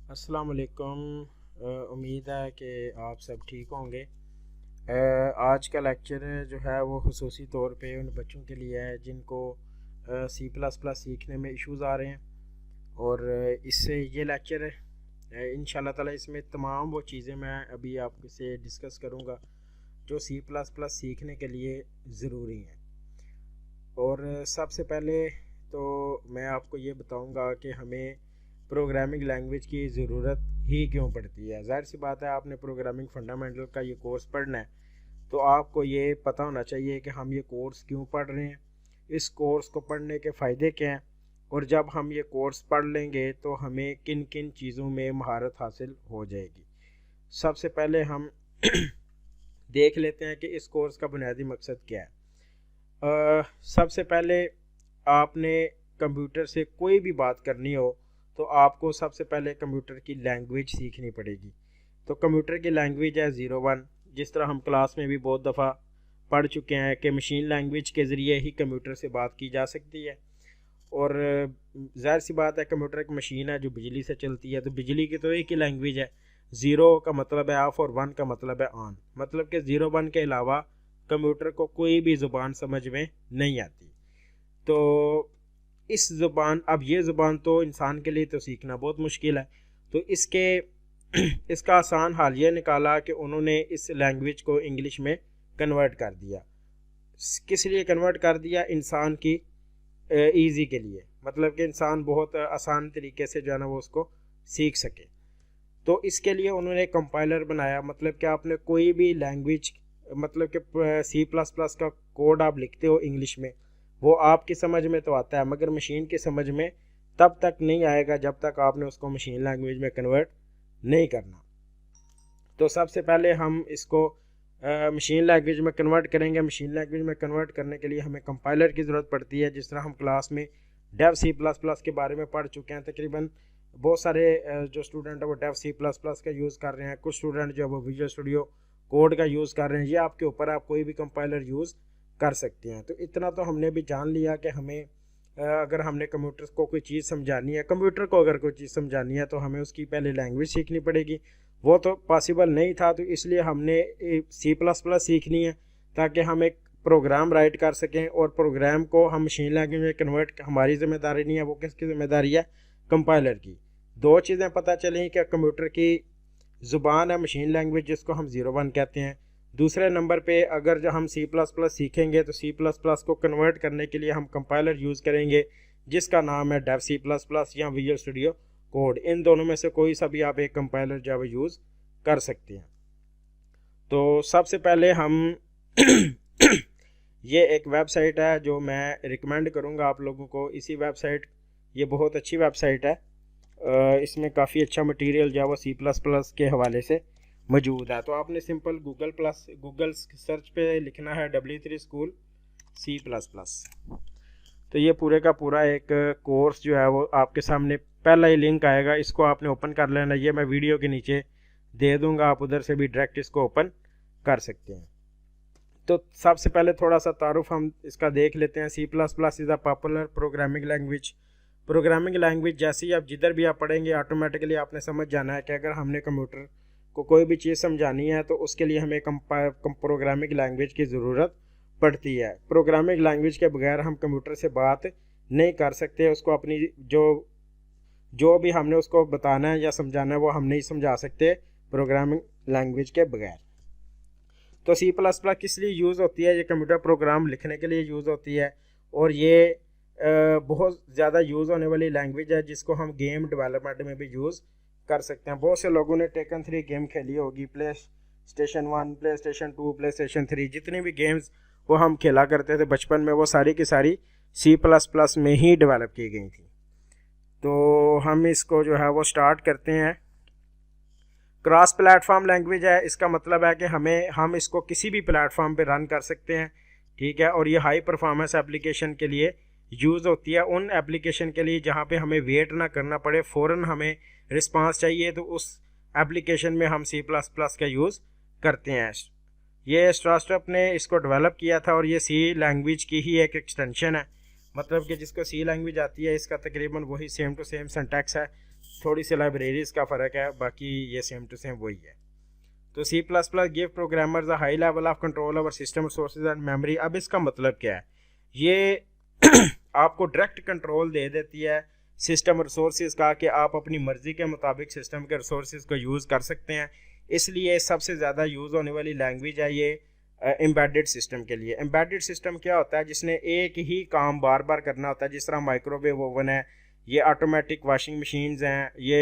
अस्सलाम वालेकुम। उम्मीद है कि आप सब ठीक होंगे। आज का लेक्चर जो है वो खुसूसी तौर पे उन बच्चों के लिए है जिनको सी प्लस प्लस सीखने में इश्यूज़ आ रहे हैं। और इससे ये लेक्चर इंशाल्लाह ताला इसमें तमाम वो चीज़ें मैं अभी आपसे डिस्कस करूँगा जो सी प्लस प्लस सीखने के लिए ज़रूरी हैं। और सबसे पहले तो मैं आपको ये बताऊँगा कि हमें प्रोग्रामिंग लैंग्वेज की ज़रूरत ही क्यों पड़ती है। ज़ाहिर सी बात है, आपने प्रोग्रामिंग फंडामेंटल का ये कोर्स पढ़ना है तो आपको ये पता होना चाहिए कि हम ये कोर्स क्यों पढ़ रहे हैं, इस कोर्स को पढ़ने के फ़ायदे क्या हैं, और जब हम ये कोर्स पढ़ लेंगे तो हमें किन किन चीज़ों में महारत हासिल हो जाएगी। सबसे पहले हम देख लेते हैं कि इस कोर्स का बुनियादी मकसद क्या है। सबसे पहले आपने कंप्यूटर से कोई भी बात करनी हो तो आपको सबसे पहले कंप्यूटर की लैंग्वेज सीखनी पड़ेगी। तो कंप्यूटर की लैंग्वेज है 01। जिस तरह हम क्लास में भी बहुत दफ़ा पढ़ चुके हैं कि मशीन लैंग्वेज के ज़रिए ही कंप्यूटर से बात की जा सकती है। और ज़ाहिर सी बात है, कंप्यूटर एक मशीन है जो बिजली से चलती है, तो बिजली की तो एक ही लैंग्वेज है। 0 का मतलब है ऑफ और 1 का मतलब है ऑन। मतलब कि 0 1 के अलावा कंप्यूटर को कोई भी ज़ुबान समझ में नहीं आती। तो इस ज़ुबान, अब ये ज़ुबान तो इंसान के लिए तो सीखना बहुत मुश्किल है, तो इसका आसान हाल ये निकाला कि उन्होंने इस लैंग्वेज को इंग्लिश में कन्वर्ट कर दिया। किस लिए कन्वर्ट कर दिया? इंसान की ईज़ी के लिए, मतलब कि इंसान बहुत आसान तरीके से जो है ना वो उसको सीख सके। तो इसके लिए उन्होंने कंपाइलर बनाया। मतलब कि आपने कोई भी लैंग्वेज, मतलब कि सी प्लस प्लस का कोड आप लिखते हो इंग्लिश में, वो आपकी समझ में तो आता है मगर मशीन की समझ में तब तक नहीं आएगा जब तक आपने उसको मशीन लैंग्वेज में कन्वर्ट नहीं करना। तो सबसे पहले हम इसको मशीन लैंग्वेज में कन्वर्ट करेंगे। मशीन लैंग्वेज में कन्वर्ट करने के लिए हमें कंपाइलर की ज़रूरत पड़ती है। जिस तरह हम क्लास में डेव सी प्लस प्लस के बारे में पढ़ चुके हैं, तकरीबन बहुत सारे जो स्टूडेंट है वो डेव सी प्लस प्लस का यूज़ कर रहे हैं, कुछ स्टूडेंट जो है वो विजुअल स्टूडियो कोड का यूज़ कर रहे हैं। ये आपके ऊपर, आप कोई भी कंपाइलर यूज़ कर सकते हैं। तो इतना तो हमने भी जान लिया कि हमें अगर हमने कंप्यूटर को कोई चीज़ समझानी है, कंप्यूटर को अगर कोई चीज़ समझानी है तो हमें उसकी पहले लैंग्वेज सीखनी पड़ेगी। वो तो पॉसिबल नहीं था, तो इसलिए हमने सी प्लस प्लस सीखनी है ताकि हम एक प्रोग्राम राइट कर सकें, और प्रोग्राम को हम मशीन लैंग्वेज में कन्वर्ट हमारी ज़िम्मेदारी नहीं है, वो किसकी ज़िम्मेदारी है? कंपाइलर की। दो चीज़ें पता चलें कि कंप्यूटर की ज़ुबान है मशीन लैंग्वेज जिसको हम 01 कहते हैं। दूसरे नंबर पे अगर जो हम सी प्लस प्लस सीखेंगे तो सी प्लस प्लस को कन्वर्ट करने के लिए हम कंपाइलर यूज़ करेंगे जिसका नाम है डेव सी प्लस प्लस या विजुअल स्टूडियो कोड। इन दोनों में से कोई सा भी आप एक कंपाइलर जो है यूज़ कर सकते हैं। तो सबसे पहले हम ये एक वेबसाइट है जो मैं रिकमेंड करूँगा आप लोगों को। इसी वेबसाइट, ये बहुत अच्छी वेबसाइट है, इसमें काफ़ी अच्छा मटेरियल जो है वो सी प्लस प्लस के हवाले से मौजूद है। तो आपने सिंपल गूगल सर्च पे लिखना है W3 स्कूल सी प्लस प्लस। तो ये पूरे का पूरा एक कोर्स जो है वो आपके सामने पहला ही लिंक आएगा, इसको आपने ओपन कर लेना। ये मैं वीडियो के नीचे दे दूंगा, आप उधर से भी डायरेक्ट इसको ओपन कर सकते हैं। तो सबसे पहले थोड़ा सा तारुफ हम इसका देख लेते हैं। C plus plus is a popular programming language. Programming language जैसे ही आप जिधर भी आप पढ़ेंगे ऑटोमेटिकली आपने समझ जाना है कि अगर हमने कंप्यूटर को कोई भी चीज़ समझानी है तो उसके लिए हमें प्रोग्रामिंग लैंग्वेज की ज़रूरत पड़ती है। प्रोग्रामिंग लैंग्वेज के बगैर हम कंप्यूटर से बात नहीं कर सकते। उसको अपनी जो भी हमने उसको बताना है या समझाना है वो हम नहीं समझा सकते प्रोग्रामिंग लैंग्वेज के बगैर। तो सी प्लस प्लस किस लिए यूज़ होती है? ये कंप्यूटर प्रोग्राम लिखने के लिए यूज़ होती है, और ये बहुत ज़्यादा यूज़ होने वाली लैंग्वेज है जिसको हम गेम डेवलपमेंट में भी यूज़ कर सकते हैं। बहुत से लोगों ने टेकन 3 गेम खेली होगी, play station 1, play station 2, play station 3, जितनी भी गेम्स वो हम खेला करते थे बचपन में वो सारी की सारी सी प्लस प्लस में ही डेवलप की गई थी। तो हम इसको जो है वो स्टार्ट करते हैं। क्रॉस प्लेटफॉर्म लैंग्वेज है, इसका मतलब है कि हम इसको किसी भी प्लेटफॉर्म पे रन कर सकते हैं, ठीक है। और ये हाई परफॉर्मेंस एप्लीकेशन के लिए यूज़ होती है, उन एप्लीकेशन के लिए जहाँ पे हमें वेट ना करना पड़े, फ़ौरन हमें रिस्पांस चाहिए, तो उस एप्लीकेशन में हम सी प्लस प्लस का यूज़ करते हैं। ये स्टार्टअप ने इसको डेवलप किया था और ये सी लैंग्वेज की ही एक एक्सटेंशन है। मतलब कि जिसको सी लैंग्वेज आती है इसका तकरीबन वही सेम टू सेम सिंटैक्स है थोड़ी सी लाइब्रेरीज़ का फ़र्क है, बाकी ये सेम टू सेम वही है। तो C++ give programmers a high level of control over system resources and memory. अब इसका मतलब क्या है, ये आपको डायरेक्ट कंट्रोल दे देती है सिस्टम रिसोर्सेज का कि आप अपनी मर्ज़ी के मुताबिक सिस्टम के रिसोर्सेज को यूज़ कर सकते हैं। इसलिए सबसे ज़्यादा यूज़ होने वाली लैंग्वेज है ये एम्बेडेड सिस्टम के लिए। एम्बेडेड सिस्टम क्या होता है, जिसने एक ही काम बार बार करना होता है, जिस तरह माइक्रोवेव ओवन है, ये ऑटोमेटिक वॉशिंग मशीन्स हैं, ये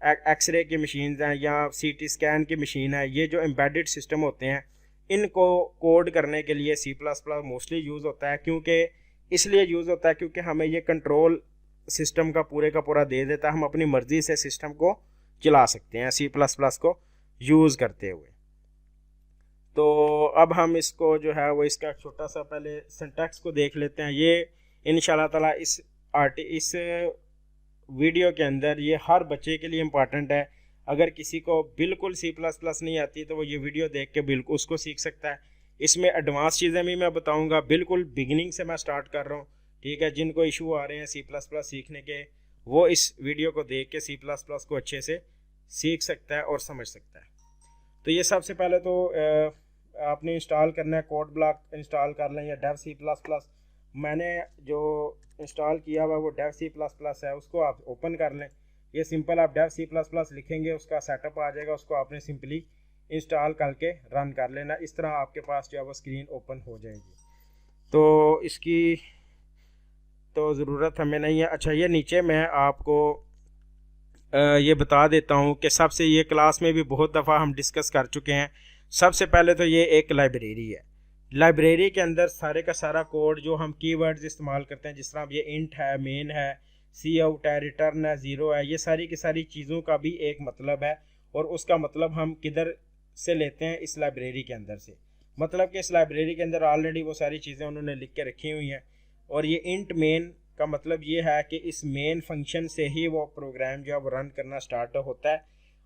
एक्सरे की मशीन्स हैं, या CT स्कैन की मशीन है। ये जो एम्बेडेड सिस्टम होते हैं इनको कोड करने के लिए C++ मोस्टली यूज़ होता है। क्योंकि इसलिए यूज़ होता है क्योंकि हमें ये कंट्रोल सिस्टम का पूरा दे देता है, हम अपनी मर्ज़ी से सिस्टम को चला सकते हैं C++ को यूज़ करते हुए। तो अब हम इसको जो है वो इसका छोटा सा पहले सिंटैक्स को देख लेते हैं। ये इंशाल्लाह ताला इस वीडियो के अंदर ये हर बच्चे के लिए इम्पॉर्टेंट है। अगर किसी को बिल्कुल C++ नहीं आती तो वो ये वीडियो देख के बिल्कुल उसको सीख सकता है। इसमें एडवांस चीज़ें भी मैं बताऊंगा, बिल्कुल बिगिनिंग से मैं स्टार्ट कर रहा हूँ, ठीक है। जिनको इशू आ रहे हैं C++ सीखने के, वो इस वीडियो को देख के C++ को अच्छे से सीख सकता है और समझ सकता है। तो ये सबसे पहले तो आपने इंस्टॉल करना है, कोड ब्लॉक इंस्टॉल कर लें या डेव C++। मैंने जो इंस्टॉल किया हुआ वो डेव C++ है, उसको आप ओपन कर लें। ये सिंपल आप डेव C++ लिखेंगे, उसका सेटअप आ जाएगा, उसको आपने सिंपली इंस्टॉल करके रन कर लेना। इस तरह आपके पास जो है वो स्क्रीन ओपन हो जाएगी। तो इसकी तो ज़रूरत हमें नहीं है। अच्छा, ये नीचे मैं आपको ये बता देता हूँ कि सबसे ये क्लास में भी बहुत दफ़ा हम डिस्कस कर चुके हैं। सबसे पहले तो ये एक लाइब्रेरी है। लाइब्रेरी के अंदर सारे का सारा कोड जो हम कीवर्ड्स इस्तेमाल करते हैं, जिस तरह ये इंट है, मेन है, सी आउट है, रिटर्न है, ज़ीरो है, ये सारी की सारी चीज़ों का भी एक मतलब है। और उसका मतलब हम किधर से लेते हैं, इस लाइब्रेरी के अंदर से। मतलब कि इस लाइब्रेरी के अंदर ऑलरेडी वो सारी चीज़ें उन्होंने लिख के रखी हुई हैं। और ये इंट मेन का मतलब ये है कि इस मेन फंक्शन से ही वो प्रोग्राम जो है वो रन करना स्टार्ट होता है।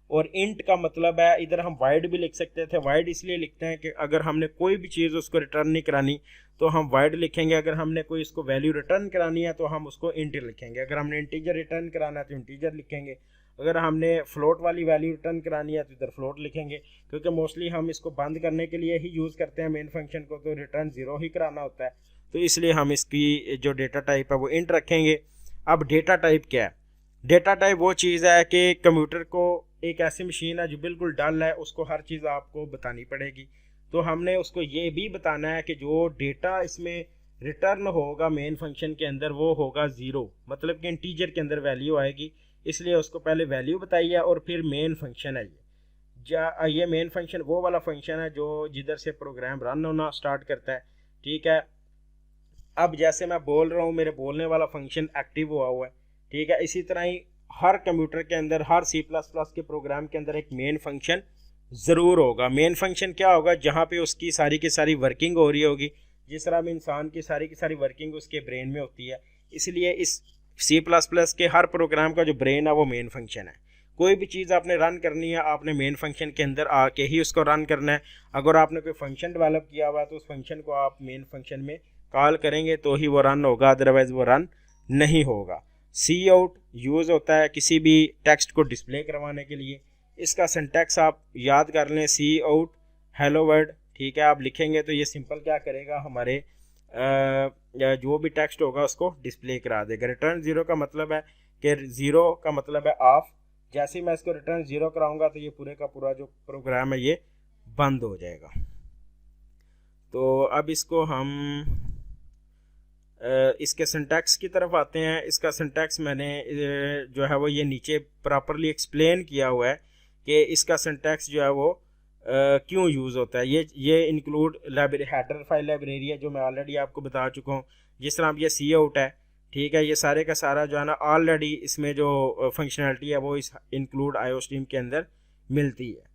और इंट का मतलब है, इधर हम वाइड भी लिख सकते थे। वाइड इसलिए लिखते हैं कि अगर हमने कोई भी चीज़ उसको रिटर्न नहीं करानी तो हम वाइड लिखेंगे। अगर हमने कोई इसको वैल्यू रिटर्न करानी है तो हम उसको इंट लिखेंगे। अगर हमने इंटीजर रिटर्न कराना है तो इंटीजर लिखेंगे। अगर हमने फ्लोट वाली वैल्यू रिटर्न करानी है तो इधर फ्लोट लिखेंगे। क्योंकि मोस्टली हम इसको बंद करने के लिए ही यूज़ करते हैं मेन फंक्शन को, तो रिटर्न ज़ीरो ही कराना होता है, तो इसलिए हम इसकी जो डेटा टाइप है वो इंट रखेंगे। अब डेटा टाइप क्या है? डेटा टाइप वो चीज़ है कि कंप्यूटर को एक ऐसी मशीन है जो बिल्कुल डल है, उसको हर चीज़ आपको बतानी पड़ेगी। तो हमने उसको ये भी बताना है कि जो डेटा इसमें रिटर्न होगा मेन फंक्शन के अंदर वो होगा ज़ीरो, मतलब कि इंटीजर के अंदर वैल्यू आएगी। इसलिए उसको पहले वैल्यू बताइए और फिर मेन फंक्शन है ये मेन फंक्शन वो वाला फंक्शन है जो जिधर से प्रोग्राम रन होना स्टार्ट करता है, ठीक है। अब जैसे मैं बोल रहा हूँ, मेरे बोलने वाला फंक्शन एक्टिव हुआ है, ठीक है। इसी तरह ही हर कंप्यूटर के अंदर, हर C++ के प्रोग्राम के अंदर एक मेन फंक्शन ज़रूर होगा। मेन फंक्शन क्या होगा? जहाँ पे उसकी सारी की सारी वर्किंग हो रही होगी। जिस तरह में इंसान की सारी वर्किंग उसके ब्रेन में होती है, इसलिए इस C++ के हर प्रोग्राम का जो ब्रेन है वो मेन फंक्शन है। कोई भी चीज़ आपने रन करनी है, आपने मेन फंक्शन के अंदर आके ही उसको रन करना है। अगर आपने कोई फंक्शन डेवलप किया हुआ है तो उस फंक्शन को आप मेन फंक्शन में कॉल करेंगे तो ही वो रन होगा, अदरवाइज वो रन नहीं होगा। सी आउट यूज़ होता है किसी भी टेक्स्ट को डिस्प्ले करवाने के लिए। इसका सिंटैक्स आप याद कर लें, सी आउट हेलो वर्ल्ड, ठीक है। आप लिखेंगे तो ये सिंपल क्या करेगा, हमारे जो भी टेक्स्ट होगा उसको डिस्प्ले करा देगा। रिटर्न ज़ीरो का मतलब है कि ज़ीरो का मतलब है ऑफ। जैसे ही मैं इसको रिटर्न ज़ीरो कराऊंगा तो ये पूरे का पूरा जो प्रोग्राम है ये बंद हो जाएगा। तो अब इसको हम इसके सिंटैक्स की तरफ आते हैं। इसका सिंटैक्स मैंने जो है वो ये नीचे प्रॉपरली एक्सप्लेन किया हुआ है कि इसका सिंटैक्स जो है वो क्यों यूज़ होता है। ये इंक्लूड हेडर फाइल लाइब्रेरी है जो मैं ऑलरेडी आपको बता चुका हूँ। जिस तरह अब ये सी आउट है, ठीक है, ये सारे का सारा जो है ना ऑलरेडी इसमें जो फंक्शनलिटी है वो इस इंक्लूड आईओस्ट्रीम के अंदर मिलती है।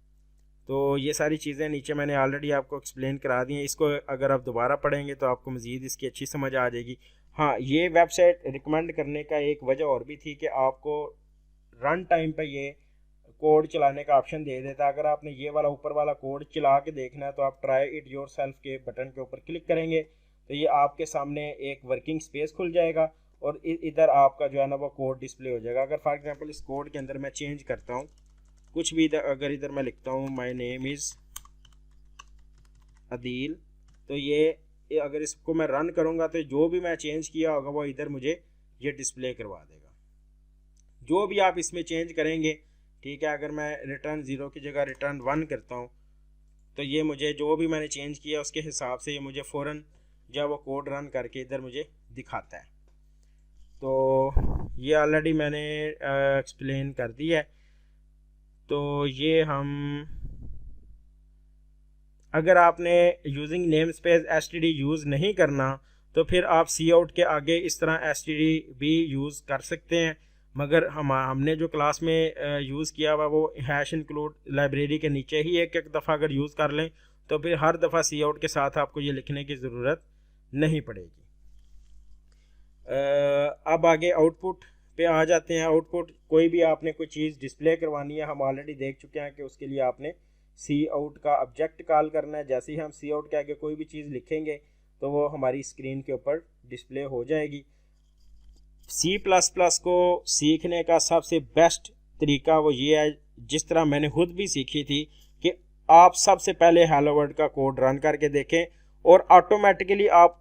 तो ये सारी चीज़ें नीचे मैंने ऑलरेडी आपको एक्सप्लेन करा दी हैं। इसको अगर आप दोबारा पढ़ेंगे तो आपको मज़ीद इसकी अच्छी समझ आ जाएगी। हाँ, ये वेबसाइट रिकमेंड करने का एक वजह और भी थी कि आपको रन टाइम पे ये कोड चलाने का ऑप्शन दे देता है। अगर आपने ये वाला ऊपर वाला कोड चला के देखना है तो आप ट्राई इट योर सेल्फ के बटन के ऊपर क्लिक करेंगे तो ये आपके सामने एक वर्किंग स्पेस खुल जाएगा और इधर आपका जो है ना वो कोड डिस्प्ले हो जाएगा। अगर फॉर एग्जांपल इस कोड के अंदर मैं चेंज करता हूँ कुछ भी, अगर इधर मैं लिखता हूँ माय नेम इज़ अदील, तो ये अगर इसको मैं रन करूँगा तो जो भी मैं चेंज किया होगा वो इधर मुझे ये डिस्प्ले करवा देगा। जो भी आप इसमें चेंज करेंगे, ठीक है, अगर मैं रिटर्न 0 की जगह रिटर्न 1 करता हूँ तो ये मुझे जो भी मैंने चेंज किया उसके हिसाब से ये मुझे फ़ौरन जब वो कोड रन करके इधर मुझे दिखाता है। तो ये ऑलरेडी मैंने एक्सप्लेन कर दिया है। तो ये हम, अगर आपने using name space std use नहीं करना तो फिर आप सी आउट के आगे इस तरह std भी यूज़ कर सकते हैं, मगर हमने जो क्लास में यूज़ किया हुआ वो हैश इंक्लूड लाइब्रेरी के नीचे ही एक दफ़ा अगर यूज़ कर लें तो फिर हर दफ़ा सी आउट के साथ आपको ये लिखने की ज़रूरत नहीं पड़ेगी। अब आगे आउटपुट पे आ जाते हैं। आउटपुट, कोई भी आपने कोई चीज़ डिस्प्ले करवानी है, हम ऑलरेडी देख चुके हैं कि उसके लिए आपने सी आउट का ऑब्जेक्ट कॉल करना है। जैसे ही हम सी आउट के आगे कोई भी चीज़ लिखेंगे तो वो हमारी स्क्रीन के ऊपर डिस्प्ले हो जाएगी। सी प्लस प्लस को सीखने का सबसे बेस्ट तरीका वो ये है, जिस तरह मैंने खुद भी सीखी थी, कि आप सबसे पहले हेलो वर्ल्ड का कोड रन करके देखें और ऑटोमेटिकली आप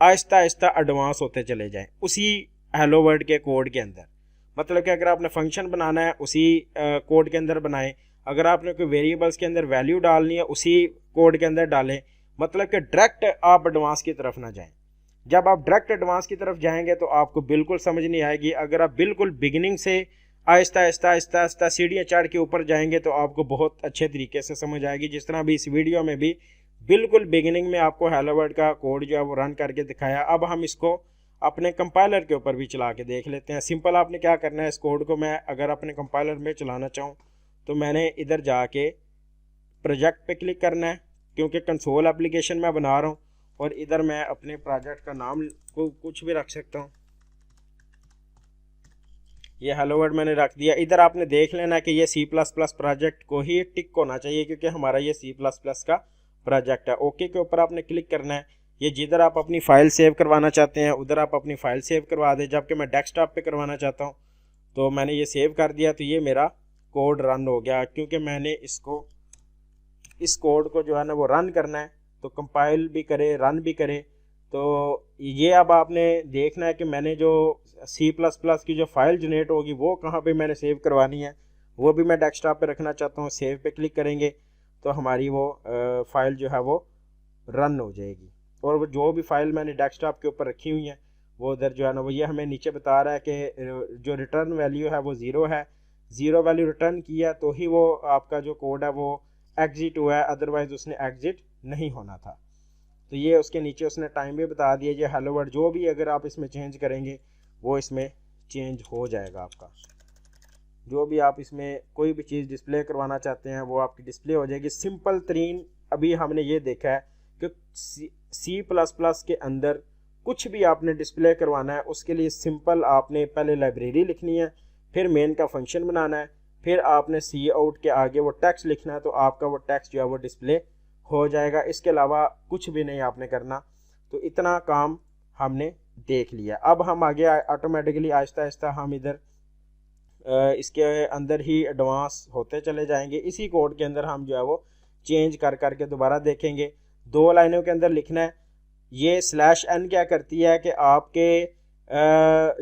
आहिस्ता आहिस्ता एडवांस होते चले जाएं उसी हेलो वर्ल्ड के कोड के अंदर। मतलब कि अगर आपने फंक्शन बनाना है उसी कोड के अंदर बनाएं, अगर आपने कोई वेरिएबल्स के अंदर वैल्यू डालनी है उसी कोड के अंदर डालें। मतलब कि डायरेक्ट आप एडवांस की तरफ ना जाएं। जब आप डायरेक्ट एडवांस की तरफ जाएंगे तो आपको बिल्कुल समझ नहीं आएगी। अगर आप बिल्कुल बिगिनिंग से आहिस्ता आहिस्ता आहिस्ता आहिस्ता सीढ़ियाँ चढ़ के ऊपर जाएंगे तो आपको बहुत अच्छे तरीके से समझ आएगी। जिस तरह भी इस वीडियो में भी बिल्कुल बिगिनिंग में आपको हेलो वर्ल्ड का कोड जो है वो रन करके दिखाया। अब हम इसको अपने कंपाइलर के ऊपर भी चला के देख लेते हैं। सिंपल आपने क्या करना है, इस कोड को मैं अगर अपने कंपाइलर में चलाना चाहूँ तो मैंने इधर जाके प्रोजेक्ट पे क्लिक करना है, क्योंकि कंसोल एप्लीकेशन मैं बना रहा हूँ, और इधर मैं अपने प्रोजेक्ट का नाम को कुछ भी रख सकता हूँ। ये हेलो वर्ल्ड मैंने रख दिया। इधर आपने देख लेना कि ये C++ प्रोजेक्ट को ही टिक होना चाहिए, क्योंकि हमारा ये C++ का प्रोजेक्ट है। ओके के ऊपर आपने क्लिक करना है। ये जिधर आप अपनी फ़ाइल सेव करवाना चाहते हैं उधर आप अपनी फ़ाइल सेव करवा दें। जबकि मैं डेस्कटॉप पे करवाना चाहता हूँ तो मैंने ये सेव कर दिया, तो ये मेरा कोड रन हो गया, क्योंकि मैंने इस कोड को जो है ना वो रन करना है, तो कंपाइल भी करे रन भी करे। तो ये अब आपने देखना है कि मैंने जो C++ की जो फाइल जनरेट होगी वो कहाँ पे मैंने सेव करवानी है, वो भी मैं डेस्कटॉप पे रखना चाहता हूँ। सेव पे क्लिक करेंगे तो हमारी वो फाइल जो है वो रन हो जाएगी, और वो जो भी फाइल मैंने डेस्कटॉप के ऊपर रखी हुई है वो उधर जो है ना वो ये हमें नीचे बता रहा है कि जो रिटर्न वैल्यू है वो 0 है। 0 वैल्यू रिटर्न किया तो ही वो आपका जो कोड है वो एग्जिट हुआ है, अदरवाइज उसने एग्जिट नहीं होना था। तो ये उसके नीचे उसने टाइम भी बता दिया। ये हेलो वर्ल्ड जो भी अगर आप इसमें चेंज करेंगे वो इसमें चेंज हो जाएगा। आपका जो भी आप इसमें कोई भी चीज़ डिस्प्ले करवाना चाहते हैं वो आपकी डिस्प्ले हो जाएगी। सिंपल तरीन अभी हमने ये देखा है कि C++ के अंदर कुछ भी आपने डिस्प्ले करवाना है उसके लिए सिंपल आपने पहले लाइब्रेरी लिखनी है, फिर मेन का फंक्शन बनाना है, फिर आपने सी आउट के आगे वो टेक्स्ट लिखना है, तो आपका वो टेक्स्ट जो है वो डिस्प्ले हो जाएगा। इसके अलावा कुछ भी नहीं आपने करना। तो इतना काम हमने देख लिया। अब हम आगे ऑटोमेटिकली आहिस्ता आहिस्ता हम इधर इसके अंदर ही एडवांस होते चले जाएंगे। इसी कोड के अंदर हम जो है वो चेंज कर करके दोबारा देखेंगे। 2 लाइनों के अंदर लिखना है। ये /n क्या करती है कि आपके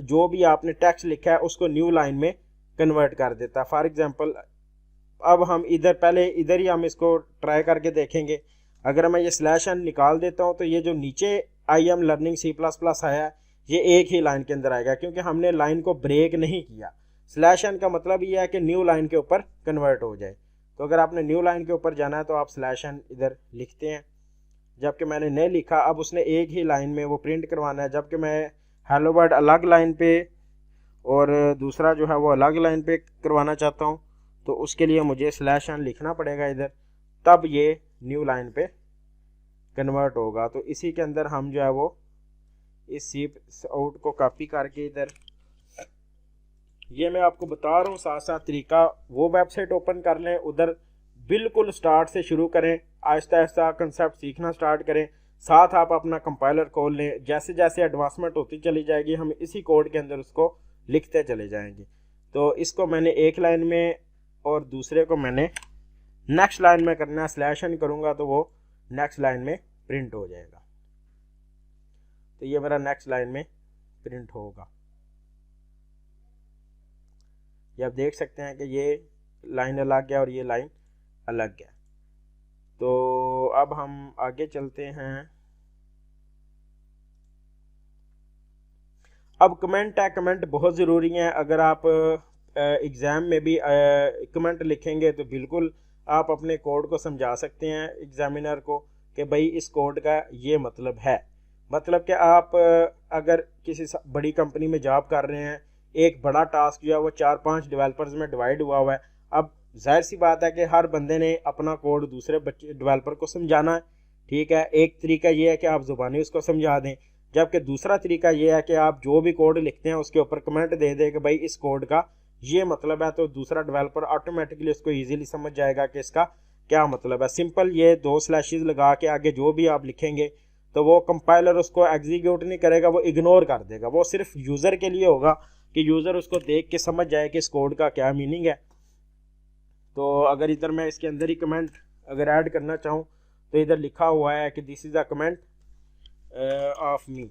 जो भी आपने टेक्स्ट लिखा है उसको न्यू लाइन में कन्वर्ट कर देता है। फॉर एग्जांपल अब हम इधर ही हम इसको ट्राई करके देखेंगे। अगर मैं ये /n निकाल देता हूँ तो ये जो नीचे आई एम लर्निंग C++ आया ये एक ही लाइन के अंदर आएगा, क्योंकि हमने लाइन को ब्रेक नहीं किया। /n का मतलब ये है कि न्यू लाइन के ऊपर कन्वर्ट हो जाए। तो अगर आपने न्यू लाइन के ऊपर जाना है तो आप /n इधर लिखते हैं, जबकि मैंने नहीं लिखा। अब उसने एक ही लाइन में वो प्रिंट करवाना है, जबकि मैं हेलो वर्ल्ड अलग लाइन पे और दूसरा जो है वो अलग लाइन पे करवाना चाहता हूँ, तो उसके लिए मुझे /n लिखना पड़ेगा इधर, तब ये न्यू लाइन पे कन्वर्ट होगा। तो इसी के अंदर हम जो है वो इस सी आउट को कॉपी करके इधर, ये मैं आपको बता रहा हूँ साथ साथ तरीका, वो वेबसाइट ओपन कर लें, उधर बिल्कुल स्टार्ट से शुरू करें, आहिस्ता आहिस्ता कंसेप्ट सीखना स्टार्ट करें, साथ आप अपना कंपाइलर खोल लें। जैसे जैसे एडवांसमेंट होती चली जाएगी हम इसी कोड के अंदर उसको लिखते चले जाएंगे। तो इसको मैंने एक लाइन में और दूसरे को मैंने नेक्स्ट लाइन में करना है, स्लैश एन करूँगा तो वो नेक्स्ट लाइन में प्रिंट हो जाएगा। तो ये मेरा नेक्स्ट लाइन में प्रिंट होगा। ये आप देख सकते हैं कि ये लाइन अलग है और ये लाइन अलग है। तो अब हम आगे चलते हैं। अब कमेंट है, कमेंट बहुत ज़रूरी है। अगर आप एग्ज़ाम में भी कमेंट लिखेंगे तो बिल्कुल आप अपने कोड को समझा सकते हैं एग्जामिनर को कि भाई इस कोड का ये मतलब है। मतलब कि आप अगर किसी बड़ी कंपनी में जॉब कर रहे हैं, एक बड़ा टास्क जो है वो 4-5 डेवलपर्स में डिवाइड हुआ है। अब जाहिर सी बात है कि हर बंदे ने अपना कोड दूसरे बच्चे डेवलपर को समझाना है, ठीक है। एक तरीका ये है कि आप ज़ुबानी उसको समझा दें, जबकि दूसरा तरीका ये है कि आप जो भी कोड लिखते हैं उसके ऊपर कमेंट दे दें कि भाई इस कोड का ये मतलब है। तो दूसरा डेवलपर ऑटोमेटिकली उसको ईजिली समझ जाएगा कि इसका क्या मतलब है। सिंपल ये 2 स्लैशेस लगा के आगे जो भी आप लिखेंगे तो वो कंपाइलर उसको एग्जीक्यूट नहीं करेगा, वो इग्नोर कर देगा। वो सिर्फ यूज़र के लिए होगा कि यूज़र उसको देख के समझ जाए कि इस कोड का क्या मीनिंग है। तो अगर इधर मैं इसके अंदर ही कमेंट अगर ऐड करना चाहूँ तो इधर लिखा हुआ है कि this is a comment of me,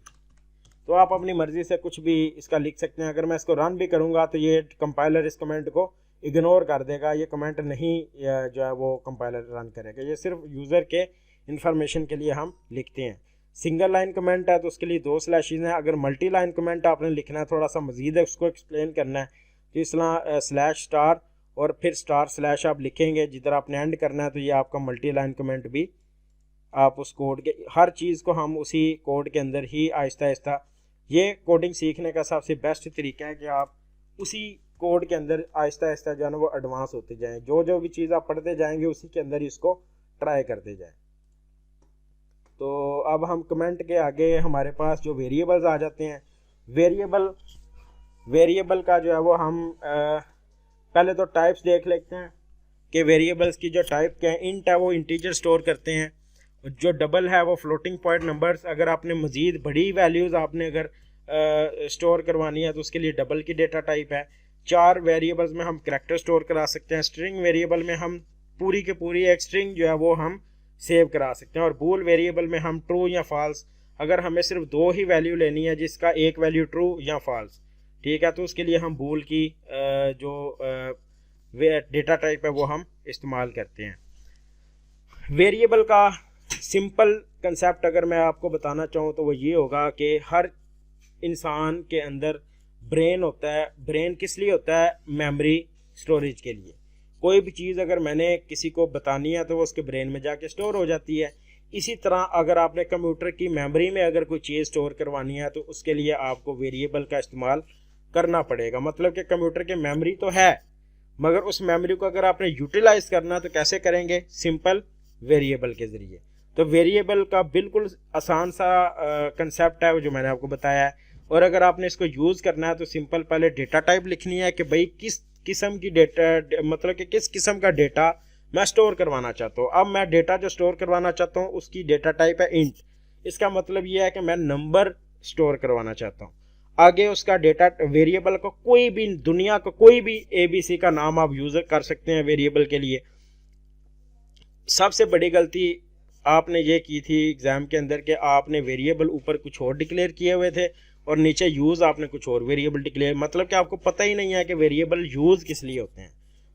तो आप अपनी मर्ज़ी से कुछ भी इसका लिख सकते हैं। अगर मैं इसको रन भी करूँगा तो ये कंपाइलर इस कमेंट को इग्नोर कर देगा, ये कमेंट नहीं जो है वो कंपाइलर रन करेगा। ये सिर्फ यूज़र के इंफॉर्मेशन के लिए हम लिखते हैं। सिंगल लाइन कमेंट है तो उसके लिए 2 स्लैशेस हैं। अगर मल्टी लाइन कमेंट आपने लिखना है, थोड़ा सा मजीद है उसको एक्सप्लेन करना है, तो इसलिए स्लैश स्टार और फिर स्टार स्लैश आप लिखेंगे जिधर आपने एंड करना है। तो ये आपका मल्टी लाइन कमेंट भी आप उस कोड के हर चीज़ को हम उसी कोड के अंदर ही आहिस्ता आहिस्ता, ये कोडिंग सीखने का सबसे बेस्ट तरीका है कि आप उसी कोड के अंदर आहिस्ता आहिस्ता जो है ना वो एडवांस होते जाएं। जो भी चीज़ आप पढ़ते जाएंगे उसी के अंदर ही इसको ट्राई करते जाएं। तो अब हम कमेंट के आगे हमारे पास जो वेरिएबल्स आ जाते हैं। वेरिएबल का जो है वो हम पहले तो टाइप्स देख लेते हैं कि वेरिएबल्स की जो टाइप क्या है। इंट है वो इंटीजर स्टोर करते हैं, जो डबल है वो फ्लोटिंग पॉइंट नंबर्स। अगर आपने मज़ीद बड़ी वैल्यूज़ आपने अगर स्टोर करवानी है तो उसके लिए डबल की डेटा टाइप है। 4 वेरिएबल्स में हम करैक्टर स्टोर करा सकते हैं। स्ट्रिंग वेरिएबल में हम पूरी के पूरी एक स्ट्रिंग जो है वो हम सेव करा सकते हैं। और बूल वेरिएबल में हम ट्रू या फॉल्स, अगर हमें सिर्फ 2 ही वैल्यू लेनी है जिसका एक वैल्यू ट्रू या फॉल्स, ठीक है, तो उसके लिए हम बूल की जो डेटा टाइप है वो हम इस्तेमाल करते हैं। वेरिएबल का सिंपल कंसेप्ट अगर मैं आपको बताना चाहूँ तो वो ये होगा कि हर इंसान के अंदर ब्रेन होता है। ब्रेन किस लिए होता है? मेमोरी स्टोरेज के लिए। कोई भी चीज़ अगर मैंने किसी को बतानी है तो वो उसके ब्रेन में जाके स्टोर हो जाती है। इसी तरह अगर आपने कंप्यूटर की मेमोरी में अगर कोई चीज़ स्टोर करवानी है तो उसके लिए आपको वेरिएबल का इस्तेमाल करना पड़ेगा। मतलब कि कंप्यूटर की मेमोरी तो है, मगर उस मेमोरी को अगर आपने यूटिलाइज करना तो कैसे करेंगे? सिंपल वेरिएबल के ज़रिए। तो वेरिएबल का बिल्कुल आसान सा कंसेप्ट है वो जो मैंने आपको बताया है। और अगर आपने इसको यूज़ करना है तो सिंपल पहले डेटा टाइप लिखनी है कि भाई किस किस्म की डेटा, मतलब कि किस किस्म का डेटा मैं स्टोर करवाना चाहता हूँ। अब मैं डेटा जो स्टोर करवाना चाहता हूँ उसकी डेटा टाइप है इंट। इसका मतलब ये है कि मैं नंबर स्टोर करवाना चाहता हूँ। आगे उसका डेटा वेरिएबल का कोई भी, दुनिया का कोई भी ABC का नाम आप यूज़ कर सकते हैं वेरिएबल के लिए। सबसे बड़ी गलती आपने ये की थी एग्ज़ाम के अंदर कि आपने वेरिएबल ऊपर कुछ और डिक्लेयर किए हुए थे और नीचे यूज़ आपने कुछ और वेरिएबल डिक्लेयर, मतलब कि आपको पता ही नहीं है कि वेरिएबल यूज़ किस लिए होते हैं।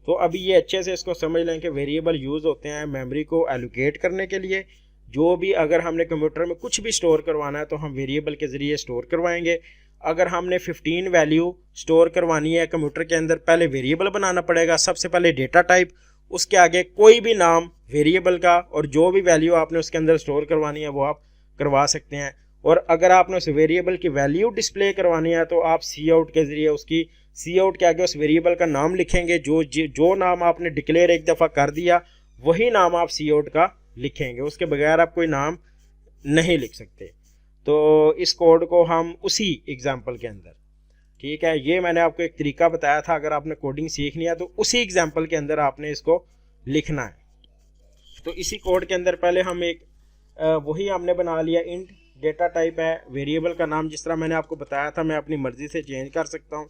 तो अभी ये अच्छे से इसको समझ लें कि वेरिएबल यूज़ होते हैं मेमोरी को एलोकेट करने के लिए। जो भी अगर हमने कंप्यूटर में कुछ भी स्टोर करवाना है तो हम वेरिएबल के ज़रिए स्टोर करवाएंगे। अगर हमने 15 वैल्यू स्टोर करवानी है कंप्यूटर के अंदर, पहले वेरिएबल बनाना पड़ेगा। सबसे पहले डेटा टाइप, उसके आगे कोई भी नाम वेरिएबल का, और जो भी वैल्यू आपने उसके अंदर स्टोर करवानी है वो आप करवा सकते हैं। और अगर आपने उस वेरिएबल की वैल्यू डिस्प्ले करवानी है तो आप सी आउट के ज़रिए उसकी सी आउट के आगे उस वेरिएबल का नाम लिखेंगे। जो नाम आपने डिक्लेयर एक दफ़ा कर दिया वही नाम आप सी आउट का लिखेंगे, उसके बगैर आप कोई नाम नहीं लिख सकते। तो इस कोड को हम उसी एग्जाम्पल के अंदर, ठीक है, ये मैंने आपको एक तरीका बताया था। अगर आपने कोडिंग सीखनी है तो उसी एग्जाम्पल के अंदर आपने इसको लिखना है। तो इसी कोड के अंदर पहले हम एक वही हमने बना लिया। इंट डेटा टाइप है, वेरिएबल का नाम जिस तरह मैंने आपको बताया था मैं अपनी मर्ज़ी से चेंज कर सकता हूँ,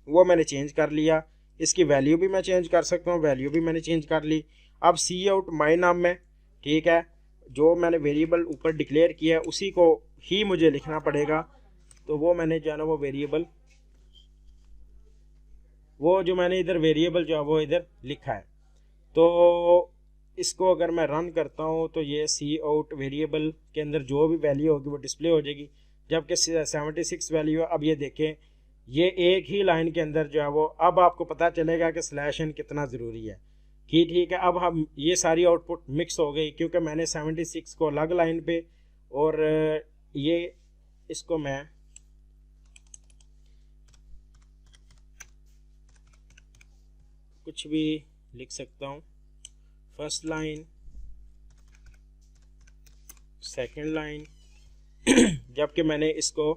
वो मैंने चेंज कर लिया। इसकी वैल्यू भी मैं चेंज कर सकता हूँ, वैल्यू भी मैंने चेंज कर ली। अब सी आउट माई नाम में, ठीक है, जो मैंने वेरिएबल ऊपर डिक्लेयर किया है उसी को ही मुझे लिखना पड़ेगा। तो वो मैंने जो है ना वो वेरिएबल, वो जो मैंने इधर वेरिएबल जो है वो इधर लिखा है। तो इसको अगर मैं रन करता हूँ तो ये सी आउट वेरिएबल के अंदर जो भी वैल्यू होगी वो डिस्प्ले हो जाएगी, जबकि 76 वैल्यू है। अब ये देखें, ये एक ही लाइन के अंदर जो है वो, अब आपको पता चलेगा कि स्लैश एन कितना ज़रूरी है कि ठीक है। अब हम ये सारी आउटपुट मिक्स हो गई क्योंकि मैंने 76 को अलग लाइन पे, और ये इसको मैं कुछ भी लिख सकता हूँ, फर्स्ट लाइन, सेकंड लाइन, जबकि मैंने इसको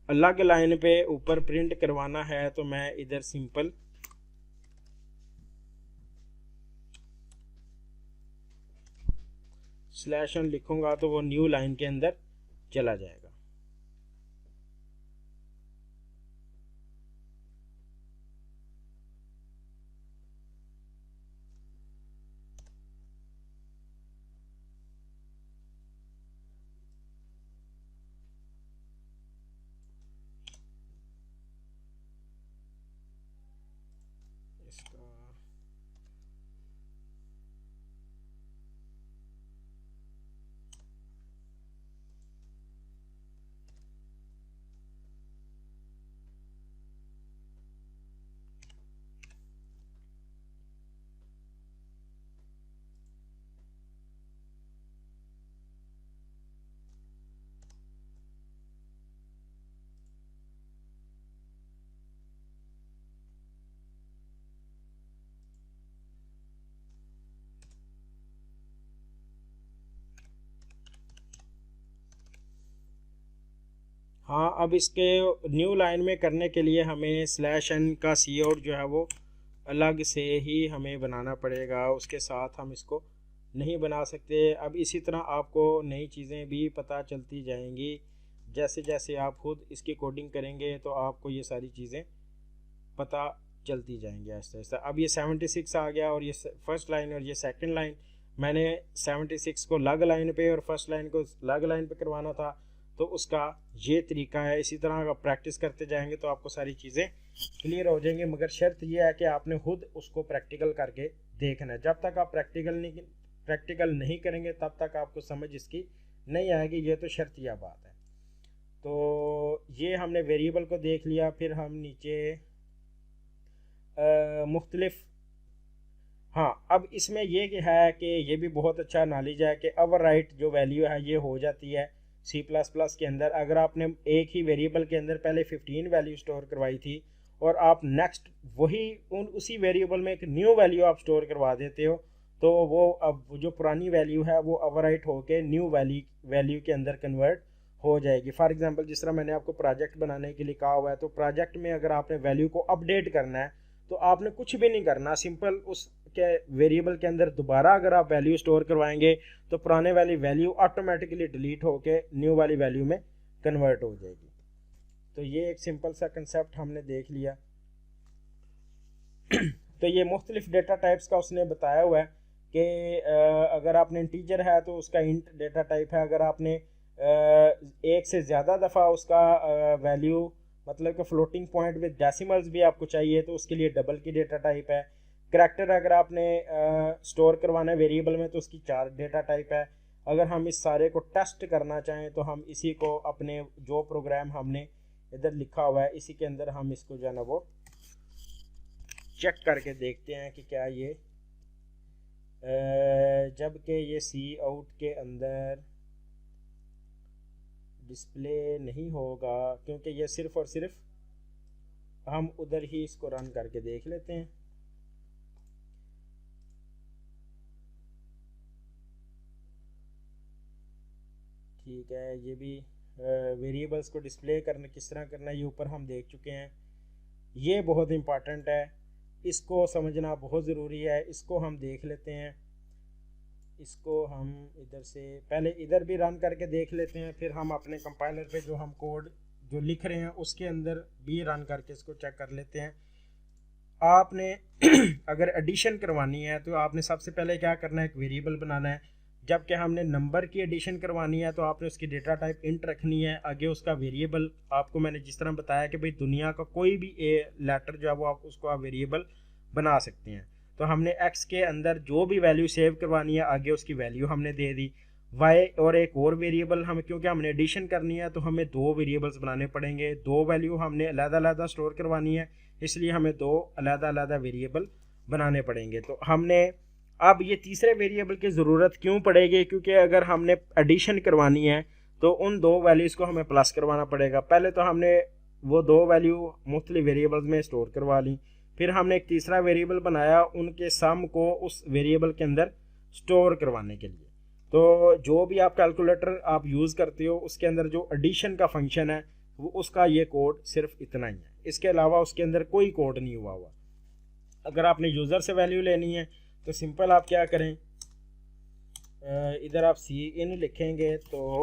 अलग लाइन पे ऊपर प्रिंट करवाना है तो मैं इधर सिंपल स्लैश एन लिखूंगा तो वो न्यू लाइन के अंदर चला जाएगा। इसका हाँ, अब इसके न्यू लाइन में करने के लिए हमें स्लैश एन का सी आउट जो है वो अलग से ही हमें बनाना पड़ेगा, उसके साथ हम इसको नहीं बना सकते। अब इसी तरह आपको नई चीज़ें भी पता चलती जाएंगी, जैसे जैसे आप खुद इसकी कोडिंग करेंगे तो आपको ये सारी चीज़ें पता चलती जाएंगी ऐसे ऐसे। अब ये 76 आ गया और ये फर्स्ट लाइन और ये सेकंड लाइन, मैंने 76 को अलग लाइन पे और फर्स्ट लाइन को अलग लाइन पे करवाना था, तो उसका ये तरीका है। इसी तरह अगर प्रैक्टिस करते जाएंगे तो आपको सारी चीज़ें क्लियर हो जाएंगी, मगर शर्त यह है कि आपने खुद उसको प्रैक्टिकल करके देखना है। जब तक आप प्रैक्टिकल नहीं करेंगे तब तक आपको समझ इसकी नहीं आएगी, ये तो शर्त यह बात है। तो ये हमने वेरिएबल को देख लिया। फिर हम नीचे मुख्तलिफ, हाँ, अब इसमें ये है कि ये भी बहुत अच्छा नॉलेज है कि ओवरराइट जो वैल्यू है ये हो जाती है सी प्लस प्लस के अंदर। अगर आपने एक ही वेरिएबल के अंदर पहले 15 वैल्यू स्टोर करवाई थी और आप नेक्स्ट वही उसी वेरिएबल में एक न्यू वैल्यू आप स्टोर करवा देते हो, तो वो अब जो पुरानी वैल्यू है वो ओवरराइट होके न्यू वैल्यू के अंदर कन्वर्ट हो जाएगी। फॉर एग्जांपल जिस तरह मैंने आपको प्रोजेक्ट बनाने के लिए कहा हुआ है, तो प्रोजेक्ट में अगर आपने वैल्यू को अपडेट करना है तो आपने कुछ भी नहीं करना, सिंपल उस के वेरिएबल के अंदर दोबारा अगर आप वैल्यू स्टोर करवाएंगे तो पुराने वाली वैल्यू ऑटोमेटिकली डिलीट होके न्यू वाली वैल्यू में कन्वर्ट हो जाएगी। तो ये एक सिंपल सा कंसेप्ट हमने देख लिया। तो ये मुख्तलिफ डेटा टाइप्स का उसने बताया हुआ है कि अगर आपने इंटीजर है तो उसका इंट डेटा टाइप है, अगर आपने एक से ज़्यादा दफ़ा उसका वैल्यू मतलब कि फ्लोटिंग पॉइंट विद डेसिमल्स भी आपको चाहिए तो उसके लिए डबल की डेटा टाइप है। करैक्टर अगर आपने स्टोर करवाना है वेरिएबल में तो उसकी 4 डेटा टाइप है। अगर हम इस सारे को टेस्ट करना चाहें तो हम इसी को अपने जो प्रोग्राम हमने इधर लिखा हुआ है इसी के अंदर हम इसको जो है ना वो चेक करके देखते हैं कि क्या ये जबकि ये सी आउट के अंदर डिस्प्ले नहीं होगा क्योंकि ये सिर्फ और सिर्फ, हम उधर ही इसको रन करके देख लेते हैं। ठीक है, ये भी वेरिएबल्स को डिस्प्ले करना किस तरह करना है ये ऊपर हम देख चुके हैं। ये बहुत इम्पॉर्टेंट है, इसको समझना बहुत ज़रूरी है, इसको हम देख लेते हैं। इसको हम इधर से पहले इधर भी रन करके देख लेते हैं, फिर हम अपने कंपाइलर पे जो हम कोड जो लिख रहे हैं उसके अंदर भी रन करके इसको चेक कर लेते हैं। आपने अगर एडिशन करवानी है तो आपने सबसे पहले क्या करना है, एक वेरिएबल बनाना है। जबकि हमने नंबर की एडिशन करवानी है तो आपने उसकी डेटा टाइप इंट रखनी है, आगे उसका वेरिएबल आपको मैंने जिस तरह बताया कि भाई दुनिया का कोई भी लेटर जो है वो आप उसको आप वेरिएबल बना सकते हैं। तो हमने एक्स के अंदर जो भी वैल्यू सेव करवानी है आगे उसकी वैल्यू हमने दे दी। वाई और एक और वेरिएबल हम, क्योंकि हमने एडिशन करनी है तो हमें दो वेरिएबल्स बनाने पड़ेंगे, दो वैल्यू हमने अलग-अलग स्टोर करवानी है, इसलिए हमें दो अलग-अलग वेरिएबल बनाने पड़ेंगे। तो हमने अब ये तीसरे वेरिएबल की ज़रूरत क्यों पड़ेगी, क्योंकि अगर हमने एडिशन करवानी है तो उन दो वैल्यूज़ को हमें प्लस करवाना पड़ेगा। पहले तो हमने वो दो वैल्यू मुख्तलिफ वेरिएबल्स में स्टोर करवा ली, फिर हमने एक तीसरा वेरिएबल बनाया उनके सम को उस वेरिएबल के अंदर स्टोर करवाने के लिए। तो जो भी आप कैलकुलेटर आप यूज़ करते हो उसके अंदर जो एडिशन का फंक्शन है वो उसका ये कोड सिर्फ इतना ही है, इसके अलावा उसके अंदर कोई कोड नहीं हुआ। अगर आपने यूज़र से वैल्यू लेनी है तो सिंपल आप क्या करें, इधर आप सी इन लिखेंगे तो